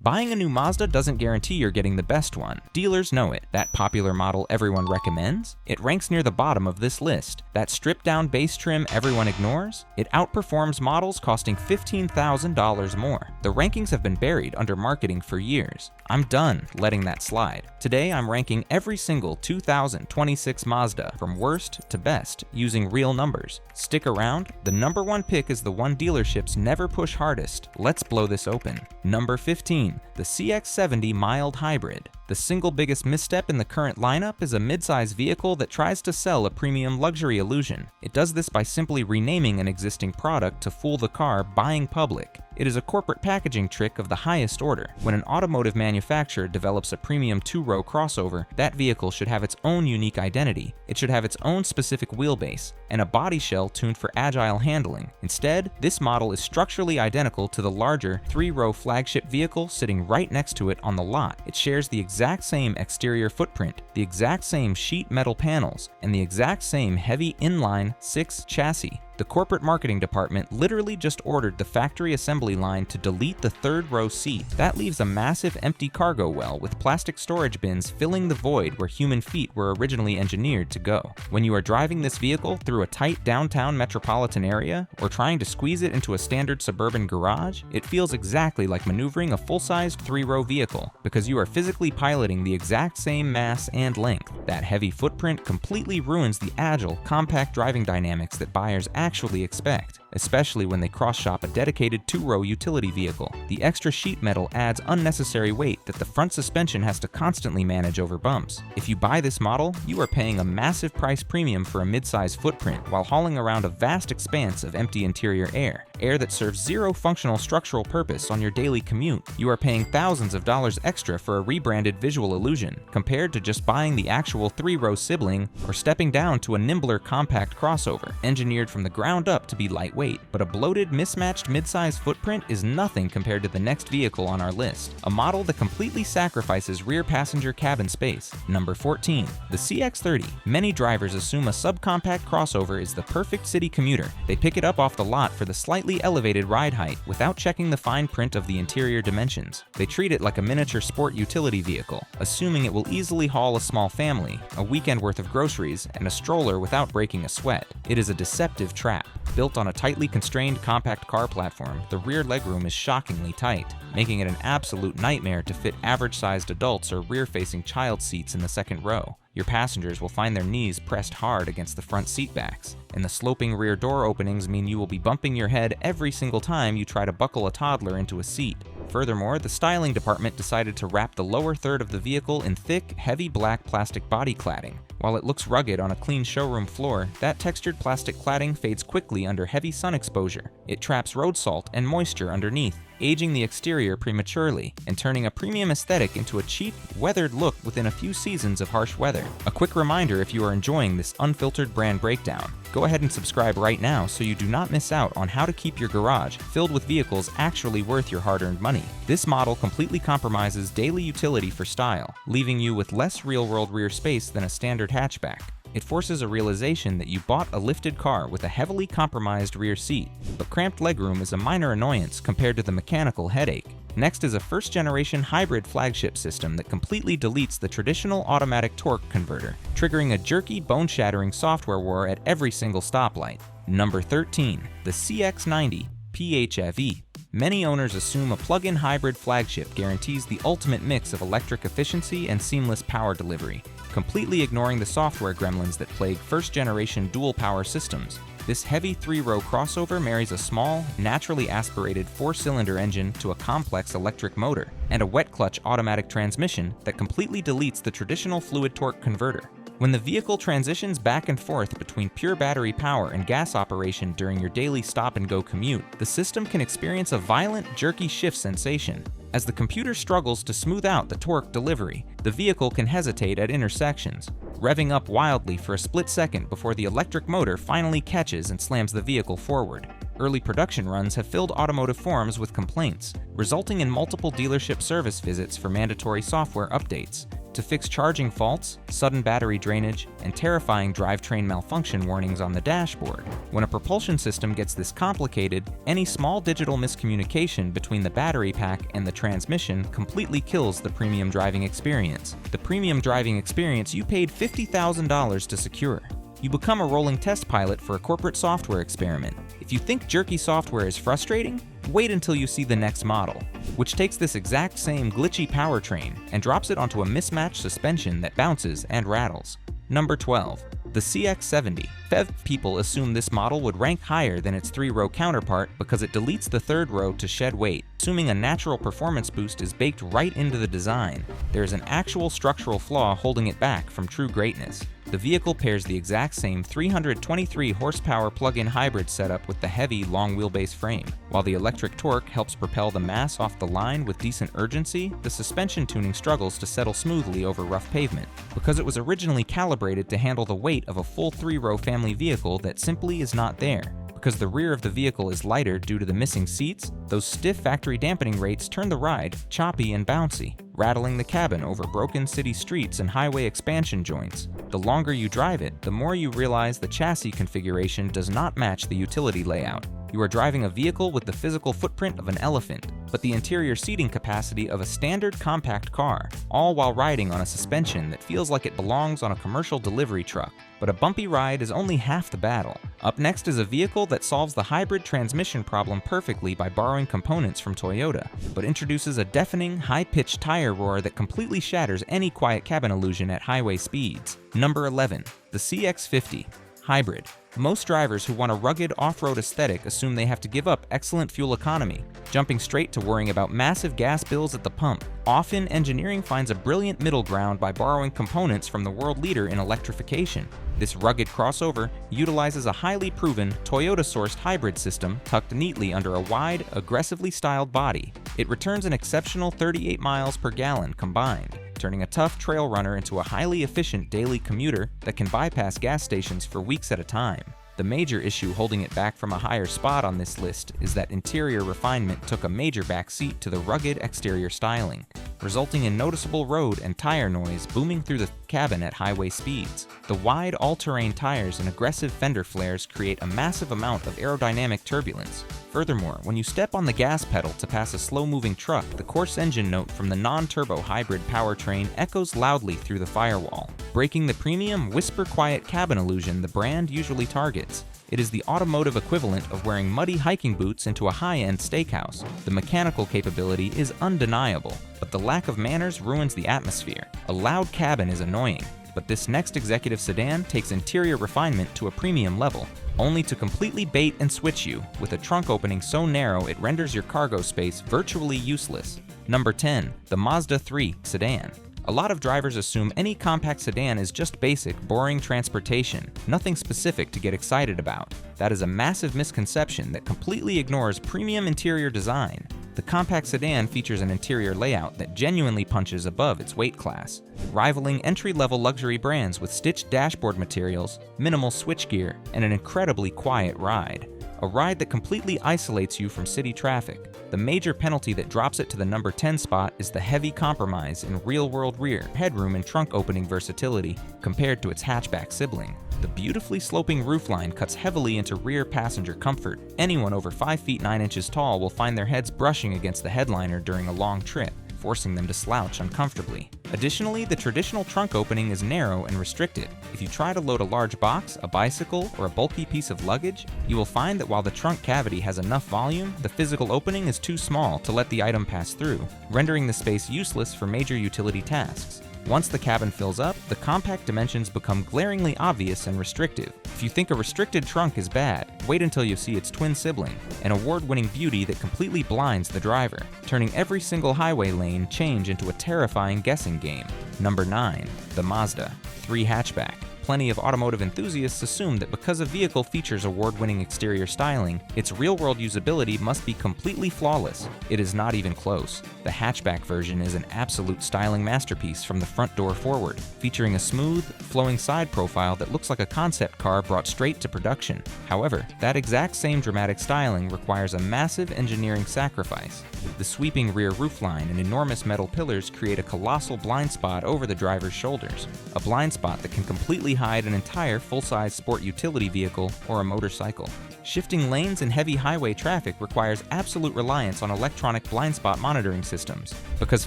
Buying a new Mazda doesn't guarantee you're getting the best one. Dealers know it. That popular model everyone recommends? It ranks near the bottom of this list. That stripped-down base trim everyone ignores? It outperforms models costing $15,000 more. The rankings have been buried under marketing for years. I'm done letting that slide. Today, I'm ranking every single 2026 Mazda from worst to best using real numbers. Stick around. The number one pick is the one dealerships never push hardest. Let's blow this open. Number 15, the CX-90 mild hybrid. The single biggest misstep in the current lineup is a midsize vehicle that tries to sell a premium luxury illusion. It does this by simply renaming an existing product to fool the car buying public. It is a corporate packaging trick of the highest order. When an automotive manufacturer develops a premium two-row crossover, that vehicle should have its own unique identity. It should have its own specific wheelbase and a body shell tuned for agile handling. Instead, this model is structurally identical to the larger three-row flagship vehicle sitting right next to it on the lot. It shares the exact same exterior footprint, the exact same sheet metal panels, and the exact same heavy inline-six chassis. The corporate marketing department literally just ordered the factory assembly line to delete the third row seat. That leaves a massive empty cargo well with plastic storage bins filling the void where human feet were originally engineered to go. When you are driving this vehicle through a tight downtown metropolitan area or trying to squeeze it into a standard suburban garage, it feels exactly like maneuvering a full-sized three-row vehicle because you are physically piloting the exact same mass and length. That heavy footprint completely ruins the agile, compact driving dynamics that buyers actually expect, especially when they cross-shop a dedicated two-row utility vehicle. The extra sheet metal adds unnecessary weight that the front suspension has to constantly manage over bumps. If you buy this model, you are paying a massive price premium for a mid-size footprint while hauling around a vast expanse of empty interior air that serves zero functional structural purpose on your daily commute. You are paying thousands of dollars extra for a rebranded visual illusion, compared to just buying the actual three-row sibling or stepping down to a nimbler compact crossover, engineered from the ground up to be lightweight. But a bloated, mismatched mid-size footprint is nothing compared to the next vehicle on our list, a model that completely sacrifices rear passenger cabin space. Number 14, the CX-30. Many drivers assume a subcompact crossover is the perfect city commuter. They pick it up off the lot for the slightly elevated ride height without checking the fine print of the interior dimensions. They treat it like a miniature sport utility vehicle, assuming it will easily haul a small family, a weekend worth of groceries, and a stroller without breaking a sweat. It is a deceptive trap. Built on a tightly constrained compact car platform, the rear legroom is shockingly tight, making it an absolute nightmare to fit average-sized adults or rear-facing child seats in the second row. Your passengers will find their knees pressed hard against the front seat backs, and the sloping rear door openings mean you will be bumping your head every single time you try to buckle a toddler into a seat. Furthermore, the styling department decided to wrap the lower third of the vehicle in thick, heavy black plastic body cladding. While it looks rugged on a clean showroom floor, that textured plastic cladding fades quickly under heavy sun exposure. It traps road salt and moisture underneath, aging the exterior prematurely and turning a premium aesthetic into a cheap, weathered look within a few seasons of harsh weather. A quick reminder if you are enjoying this unfiltered brand breakdown. Go ahead and subscribe right now so you do not miss out on how to keep your garage filled with vehicles actually worth your hard-earned money. This model completely compromises daily utility for style, leaving you with less real-world rear space than a standard hatchback. It forces a realization that you bought a lifted car with a heavily compromised rear seat, but cramped legroom is a minor annoyance compared to the mechanical headache. Next is a first-generation hybrid flagship system that completely deletes the traditional automatic torque converter, triggering a jerky, bone-shattering software war at every single stoplight. Number 13, the CX-90 PHEV. Many owners assume a plug-in hybrid flagship guarantees the ultimate mix of electric efficiency and seamless power delivery, completely ignoring the software gremlins that plague first-generation dual-power systems. This heavy three-row crossover marries a small, naturally aspirated four-cylinder engine to a complex electric motor, and a wet-clutch automatic transmission that completely deletes the traditional fluid torque converter. When the vehicle transitions back and forth between pure battery power and gas operation during your daily stop-and-go commute, the system can experience a violent, jerky shift sensation. As the computer struggles to smooth out the torque delivery, the vehicle can hesitate at intersections, revving up wildly for a split second before the electric motor finally catches and slams the vehicle forward. Early production runs have filled automotive forums with complaints, resulting in multiple dealership service visits for mandatory software updates. to fix charging faults, sudden battery drainage, and terrifying drivetrain malfunction warnings on the dashboard. When a propulsion system gets this complicated, any small digital miscommunication between the battery pack and the transmission completely kills the premium driving experience. The premium driving experience you paid $50,000 to secure. You become a rolling test pilot for a corporate software experiment. If you think jerky software is frustrating, wait until you see the next model, which takes this exact same glitchy powertrain and drops it onto a mismatched suspension that bounces and rattles. Number 12. The CX-90 PHEV. People assume this model would rank higher than its 3-row counterpart because it deletes the 3rd row to shed weight. Assuming a natural performance boost is baked right into the design, there is an actual structural flaw holding it back from true greatness. The vehicle pairs the exact same 323 horsepower plug-in hybrid setup with the heavy, long wheelbase frame. While the electric torque helps propel the mass off the line with decent urgency, the suspension tuning struggles to settle smoothly over rough pavement. Because it was originally calibrated to handle the weight of a full 3-row family vehicle that simply is not there. Because the rear of the vehicle is lighter due to the missing seats, those stiff factory dampening rates turn the ride choppy and bouncy, rattling the cabin over broken city streets and highway expansion joints. The longer you drive it, the more you realize the chassis configuration does not match the utility layout. You are driving a vehicle with the physical footprint of an elephant, but the interior seating capacity of a standard compact car, all while riding on a suspension that feels like it belongs on a commercial delivery truck. But a bumpy ride is only half the battle. Up next is a vehicle that solves the hybrid transmission problem perfectly by borrowing components from Toyota, but introduces a deafening, high-pitched tire roar that completely shatters any quiet cabin illusion at highway speeds. Number 11. The CX-50 Hybrid. Most drivers who want a rugged off-road aesthetic assume they have to give up excellent fuel economy, jumping straight to worrying about massive gas bills at the pump. Often, engineering finds a brilliant middle ground by borrowing components from the world leader in electrification. This rugged crossover utilizes a highly proven, Toyota-sourced hybrid system tucked neatly under a wide, aggressively styled body. It returns an exceptional 38 miles per gallon combined, turning a tough trail runner into a highly efficient daily commuter that can bypass gas stations for weeks at a time. The major issue holding it back from a higher spot on this list is that interior refinement took a major backseat to the rugged exterior styling, resulting in noticeable road and tire noise booming through the cabin at highway speeds. The wide all-terrain tires and aggressive fender flares create a massive amount of aerodynamic turbulence. Furthermore, when you step on the gas pedal to pass a slow-moving truck, the coarse engine note from the non-turbo hybrid powertrain echoes loudly through the firewall, breaking the premium, whisper-quiet cabin illusion the brand usually targets. It is the automotive equivalent of wearing muddy hiking boots into a high-end steakhouse. The mechanical capability is undeniable, but the lack of manners ruins the atmosphere. A loud cabin is annoying, but this next executive sedan takes interior refinement to a premium level, only to completely bait and switch you with a trunk opening so narrow it renders your cargo space virtually useless. Number 10. The Mazda 3 Sedan. A lot of drivers assume any compact sedan is just basic, boring transportation, nothing specific to get excited about. That is a massive misconception that completely ignores premium interior design. The compact sedan features an interior layout that genuinely punches above its weight class, rivaling entry-level luxury brands with stitched dashboard materials, minimal switchgear, and an incredibly quiet ride. A ride that completely isolates you from city traffic. The major penalty that drops it to the number 10 spot is the heavy compromise in real-world rear, headroom, and trunk opening versatility compared to its hatchback sibling. The beautifully sloping roofline cuts heavily into rear passenger comfort. Anyone over 5 feet 9 inches tall will find their heads brushing against the headliner during a long trip, forcing them to slouch uncomfortably. Additionally, the traditional trunk opening is narrow and restricted. If you try to load a large box, a bicycle, or a bulky piece of luggage, you will find that while the trunk cavity has enough volume, the physical opening is too small to let the item pass through, rendering the space useless for major utility tasks. Once the cabin fills up, the compact dimensions become glaringly obvious and restrictive. If you think a restricted trunk is bad, wait until you see its twin sibling, an award-winning beauty that completely blinds the driver, turning every single highway lane change into a terrifying guessing game. Number 9. The Mazda 3 Hatchback. Plenty of automotive enthusiasts assume that because a vehicle features award-winning exterior styling, its real-world usability must be completely flawless. It is not even close. The hatchback version is an absolute styling masterpiece from the front door forward, featuring a smooth, flowing side profile that looks like a concept car brought straight to production. However, that exact same dramatic styling requires a massive engineering sacrifice. The sweeping rear roofline and enormous metal pillars create a colossal blind spot over the driver's shoulders, a blind spot that can completely hide an entire full-size sport utility vehicle or a motorcycle. Shifting lanes in heavy highway traffic requires absolute reliance on electronic blind spot monitoring systems. Because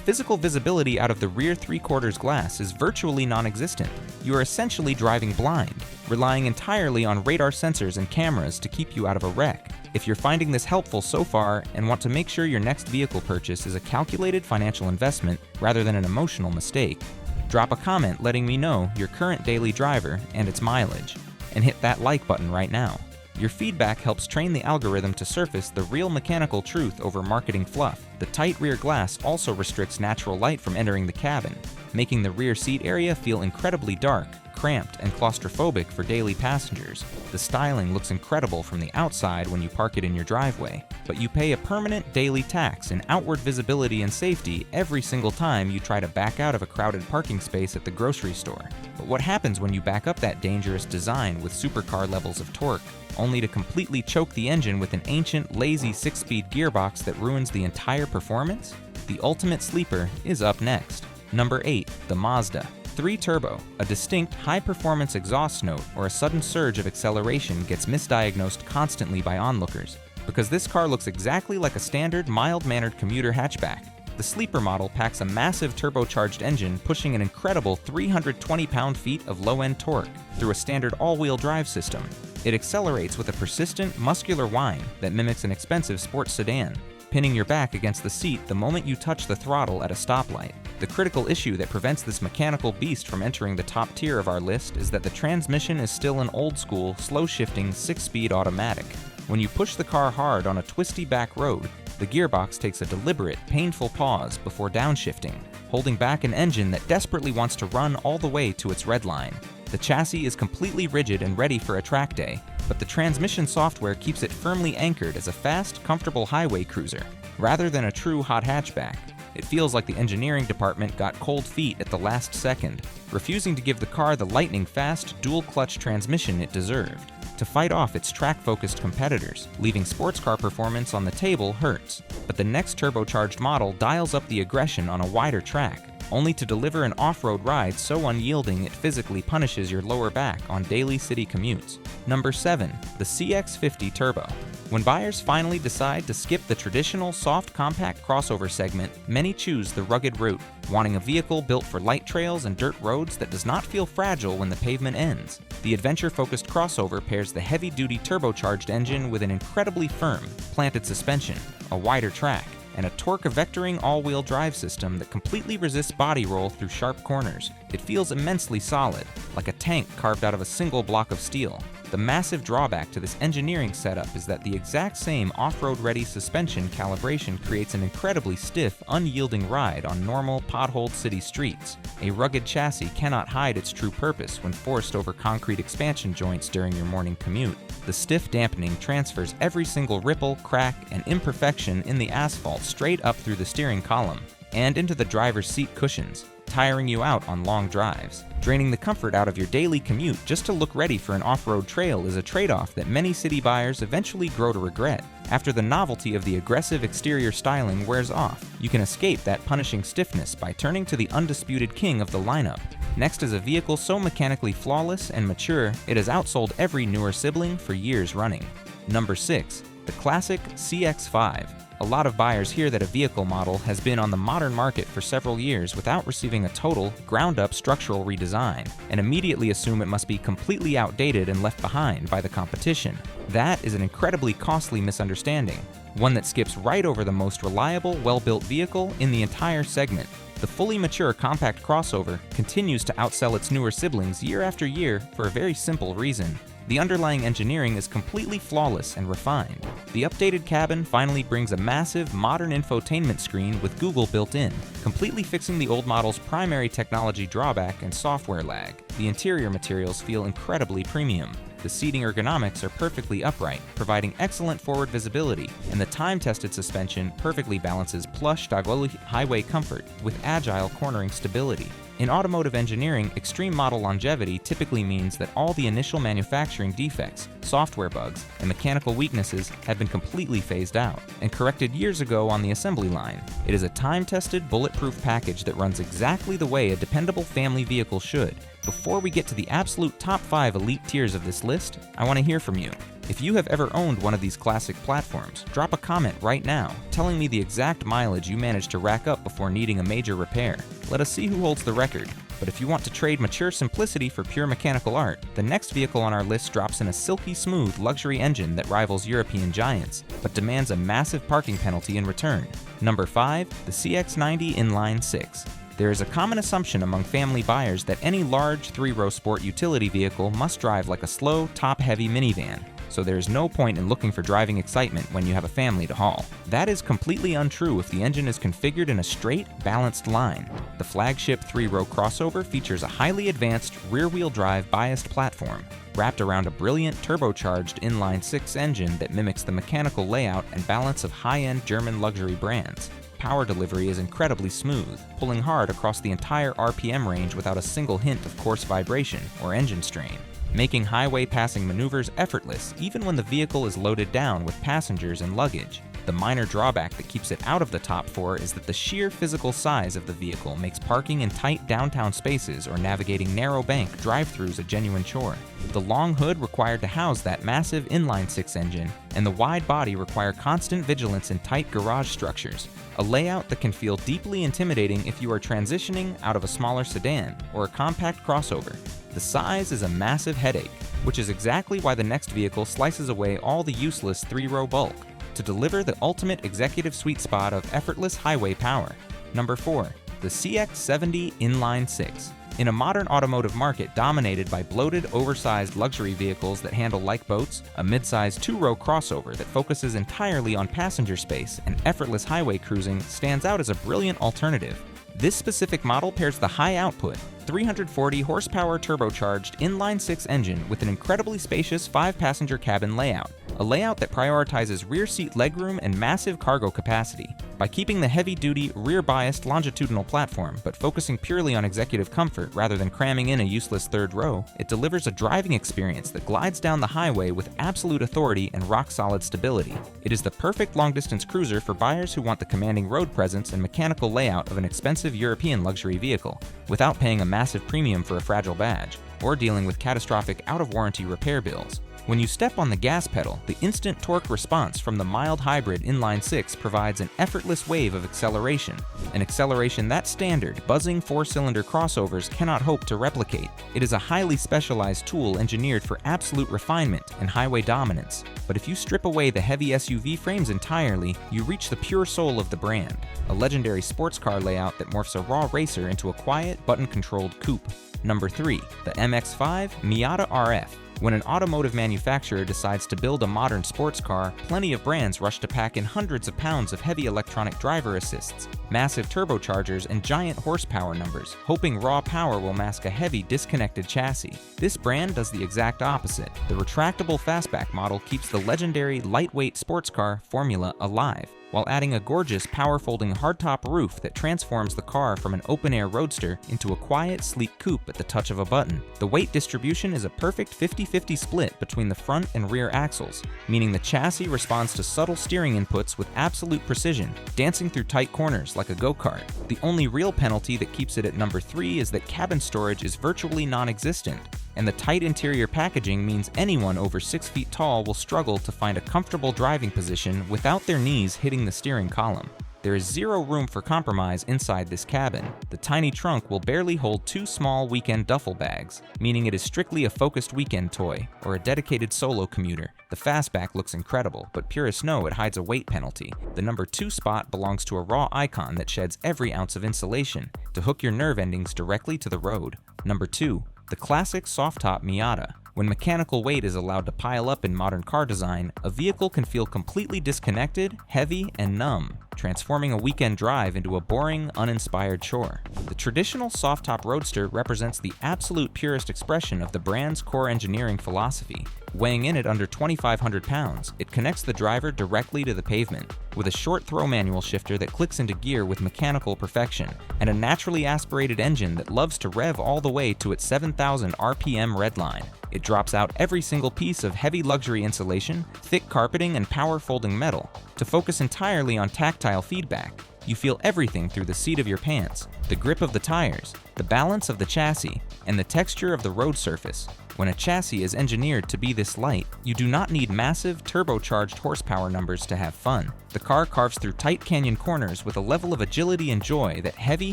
physical visibility out of the rear three-quarters glass is virtually non-existent, you are essentially driving blind, relying entirely on radar sensors and cameras to keep you out of a wreck. If you're finding this helpful so far and want to make sure your next vehicle purchase is a calculated financial investment rather than an emotional mistake, drop a comment letting me know your current daily driver and its mileage, and hit that like button right now. Your feedback helps train the algorithm to surface the real mechanical truth over marketing fluff. The tight rear glass also restricts natural light from entering the cabin, making the rear seat area feel incredibly dark, cramped, and claustrophobic for daily passengers. The styling looks incredible from the outside when you park it in your driveway, but you pay a permanent daily tax in outward visibility and safety every single time you try to back out of a crowded parking space at the grocery store. But what happens when you back up that dangerous design with supercar levels of torque, only to completely choke the engine with an ancient, lazy 6-speed gearbox that ruins the entire performance? The ultimate sleeper is up next. Number 8. The Mazda 3 Turbo. A distinct, high-performance exhaust note or a sudden surge of acceleration gets misdiagnosed constantly by onlookers, because this car looks exactly like a standard, mild-mannered commuter hatchback. The sleeper model packs a massive turbocharged engine pushing an incredible 320 pound-feet of low-end torque through a standard all-wheel drive system. It accelerates with a persistent, muscular whine that mimics an expensive sports sedan, pinning your back against the seat the moment you touch the throttle at a stoplight. The critical issue that prevents this mechanical beast from entering the top tier of our list is that the transmission is still an old-school, slow-shifting 6-speed automatic. When you push the car hard on a twisty back road, the gearbox takes a deliberate, painful pause before downshifting, holding back an engine that desperately wants to run all the way to its red line. The chassis is completely rigid and ready for a track day, but the transmission software keeps it firmly anchored as a fast, comfortable highway cruiser, rather than a true hot hatchback. It feels like the engineering department got cold feet at the last second, refusing to give the car the lightning-fast, dual-clutch transmission it deserved. To fight off its track-focused competitors, leaving sports car performance on the table hurts, but the next turbocharged model dials up the aggression on a wider track, only to deliver an off-road ride so unyielding it physically punishes your lower back on daily city commutes. Number 7. The CX-50 Turbo. When buyers finally decide to skip the traditional soft compact crossover segment, many choose the rugged route, wanting a vehicle built for light trails and dirt roads that does not feel fragile when the pavement ends. The adventure-focused crossover pairs the heavy-duty turbocharged engine with an incredibly firm, planted suspension, a wider track, and a torque-vectoring all-wheel drive system that completely resists body roll through sharp corners. It feels immensely solid, like a tank carved out of a single block of steel. The massive drawback to this engineering setup is that the exact same off-road ready suspension calibration creates an incredibly stiff, unyielding ride on normal, potholed city streets. A rugged chassis cannot hide its true purpose when forced over concrete expansion joints during your morning commute. The stiff dampening transfers every single ripple, crack, and imperfection in the asphalt straight up through the steering column and into the driver's seat cushions, tiring you out on long drives. Draining the comfort out of your daily commute just to look ready for an off-road trail is a trade-off that many city buyers eventually grow to regret. After the novelty of the aggressive exterior styling wears off, you can escape that punishing stiffness by turning to the undisputed king of the lineup. Next is a vehicle so mechanically flawless and mature, it has outsold every newer sibling for years running. Number 6. The classic CX-5. A lot of buyers hear that a vehicle model has been on the modern market for several years without receiving a total, ground-up structural redesign, and immediately assume it must be completely outdated and left behind by the competition. That is an incredibly costly misunderstanding, one that skips right over the most reliable, well-built vehicle in the entire segment. The fully mature compact crossover continues to outsell its newer siblings year after year for a very simple reason. The underlying engineering is completely flawless and refined. The updated cabin finally brings a massive, modern infotainment screen with Google built in, completely fixing the old model's primary technology drawback and software lag. The interior materials feel incredibly premium. The seating ergonomics are perfectly upright, providing excellent forward visibility, and the time-tested suspension perfectly balances plush highway comfort with agile cornering stability. In automotive engineering, extreme model longevity typically means that all the initial manufacturing defects, software bugs, and mechanical weaknesses have been completely phased out and corrected years ago on the assembly line. It is a time-tested, bulletproof package that runs exactly the way a dependable family vehicle should. Before we get to the absolute top 5 elite tiers of this list, I want to hear from you. If you have ever owned one of these classic platforms, drop a comment right now telling me the exact mileage you managed to rack up before needing a major repair. Let us see who holds the record. But if you want to trade mature simplicity for pure mechanical art, the next vehicle on our list drops in a silky smooth luxury engine that rivals European giants, but demands a massive parking penalty in return. Number 5, the CX-90 inline-six. There is a common assumption among family buyers that any large 3-row sport utility vehicle must drive like a slow, top-heavy minivan, so there is no point in looking for driving excitement when you have a family to haul. That is completely untrue if the engine is configured in a straight, balanced line. The flagship 3-row crossover features a highly advanced rear-wheel drive biased platform, wrapped around a brilliant turbocharged inline-six engine that mimics the mechanical layout and balance of high-end German luxury brands. Power delivery is incredibly smooth, pulling hard across the entire RPM range without a single hint of coarse vibration or engine strain, making highway passing maneuvers effortless even when the vehicle is loaded down with passengers and luggage. The minor drawback that keeps it out of the top 4 is that the sheer physical size of the vehicle makes parking in tight downtown spaces or navigating narrow bank drive-thrus a genuine chore. The long hood required to house that massive inline-six engine, and the wide body require constant vigilance in tight garage structures, a layout that can feel deeply intimidating if you are transitioning out of a smaller sedan or a compact crossover. The size is a massive headache, which is exactly why the next vehicle slices away all the useless 3-row bulk to deliver the ultimate executive sweet spot of effortless highway power. Number 4, the CX-90 inline-six. In a modern automotive market dominated by bloated, oversized luxury vehicles that handle like boats, a mid-sized 2-row crossover that focuses entirely on passenger space and effortless highway cruising stands out as a brilliant alternative. This specific model pairs the high-output, 340 horsepower turbocharged inline-six engine with an incredibly spacious 5-passenger cabin layout, a layout that prioritizes rear seat legroom and massive cargo capacity. By keeping the heavy-duty, rear-biased longitudinal platform but focusing purely on executive comfort rather than cramming in a useless 3rd row, it delivers a driving experience that glides down the highway with absolute authority and rock-solid stability. It is the perfect long-distance cruiser for buyers who want the commanding road presence and mechanical layout of an expensive European luxury vehicle, without paying a massive premium for a fragile badge, or dealing with catastrophic out-of-warranty repair bills. When you step on the gas pedal, the instant torque response from the mild hybrid inline-six provides an effortless wave of acceleration, an acceleration that standard, buzzing 4-cylinder crossovers cannot hope to replicate. It is a highly specialized tool engineered for absolute refinement and highway dominance. But if you strip away the heavy SUV frames entirely, you reach the pure soul of the brand, a legendary sports car layout that morphs a raw racer into a quiet, button-controlled coupe. Number 3, the MX-5 Miata RF. When an automotive manufacturer decides to build a modern sports car, plenty of brands rush to pack in hundreds of pounds of heavy electronic driver assists, massive turbochargers, and giant horsepower numbers, hoping raw power will mask a heavy, disconnected chassis. This brand does the exact opposite. The retractable fastback model keeps the legendary lightweight sports car formula alive, while adding a gorgeous power-folding hardtop roof that transforms the car from an open-air roadster into a quiet, sleek coupe at the touch of a button. The weight distribution is a perfect 50-50 split between the front and rear axles, meaning the chassis responds to subtle steering inputs with absolute precision, dancing through tight corners like a go-kart. The only real penalty that keeps it at number 3 is that cabin storage is virtually non-existent, and the tight interior packaging means anyone over 6 feet tall will struggle to find a comfortable driving position without their knees hitting the steering column. There is zero room for compromise inside this cabin. The tiny trunk will barely hold 2 small weekend duffel bags, meaning it is strictly a focused weekend toy or a dedicated solo commuter. The fastback looks incredible, but purists know it hides a weight penalty. The number 2 spot belongs to a raw icon that sheds every ounce of insulation to hook your nerve endings directly to the road. Number 2. The classic soft-top Miata. When mechanical weight is allowed to pile up in modern car design, a vehicle can feel completely disconnected, heavy, and numb, transforming a weekend drive into a boring, uninspired chore. The traditional soft-top roadster represents the absolute purest expression of the brand's core engineering philosophy. Weighing in at under 2,500 pounds, it connects the driver directly to the pavement, with a short throw manual shifter that clicks into gear with mechanical perfection, and a naturally aspirated engine that loves to rev all the way to its 7,000 RPM redline. It drops out every single piece of heavy luxury insulation, thick carpeting, and power folding metal to focus entirely on tactile feedback. You feel everything through the seat of your pants, the grip of the tires, the balance of the chassis, and the texture of the road surface. When a chassis is engineered to be this light, you do not need massive, turbocharged horsepower numbers to have fun. The car carves through tight canyon corners with a level of agility and joy that heavy,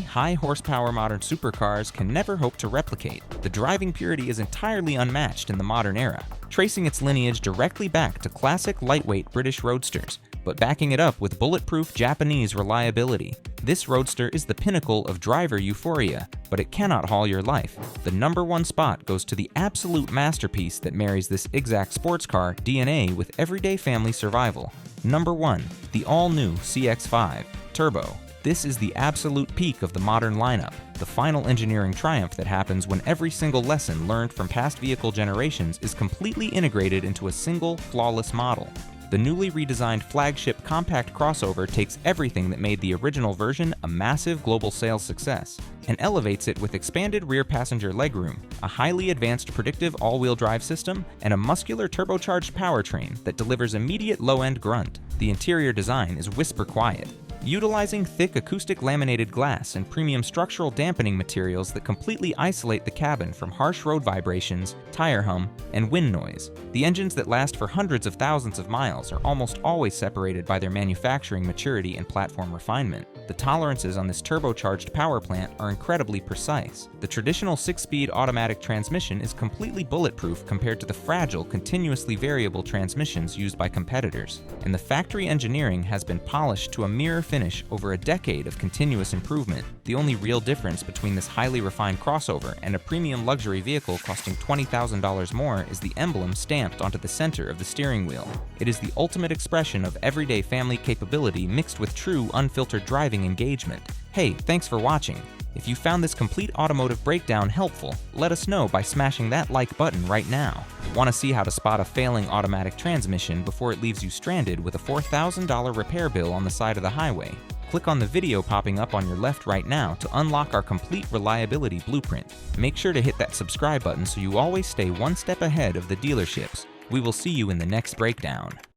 high-horsepower modern supercars can never hope to replicate. The driving purity is entirely unmatched in the modern era, tracing its lineage directly back to classic lightweight British roadsters, but backing it up with bulletproof Japanese reliability. This roadster is the pinnacle of driver euphoria, but it cannot haul your life. The #1 spot goes to the absolute masterpiece that marries this exact sports car DNA with everyday family survival. Number 1, the all-new CX-5 Turbo. This is the absolute peak of the modern lineup, the final engineering triumph that happens when every single lesson learned from past vehicle generations is completely integrated into a single, flawless model. The newly redesigned flagship compact crossover takes everything that made the original version a massive global sales success and elevates it with expanded rear passenger legroom, a highly advanced predictive all-wheel drive system, and a muscular turbocharged powertrain that delivers immediate low-end grunt. The interior design is whisper quiet, utilizing thick acoustic laminated glass and premium structural dampening materials that completely isolate the cabin from harsh road vibrations, tire hum, and wind noise. The engines that last for hundreds of thousands of miles are almost always separated by their manufacturing maturity and platform refinement. The tolerances on this turbocharged power plant are incredibly precise. The traditional 6-speed automatic transmission is completely bulletproof compared to the fragile, continuously variable transmissions used by competitors, and the factory engineering has been polished to a mirror finish over a decade of continuous improvement. The only real difference between this highly refined crossover and a premium luxury vehicle costing $20,000 more is the emblem stamped onto the center of the steering wheel. It is the ultimate expression of everyday family capability mixed with true unfiltered driving engagement. Hey, thanks for watching. If you found this complete automotive breakdown helpful, let us know by smashing that like button right now. Want to see how to spot a failing automatic transmission before it leaves you stranded with a $4,000 repair bill on the side of the highway? Click on the video popping up on your left right now to unlock our complete reliability blueprint. Make sure to hit that subscribe button so you always stay one step ahead of the dealerships. We will see you in the next breakdown.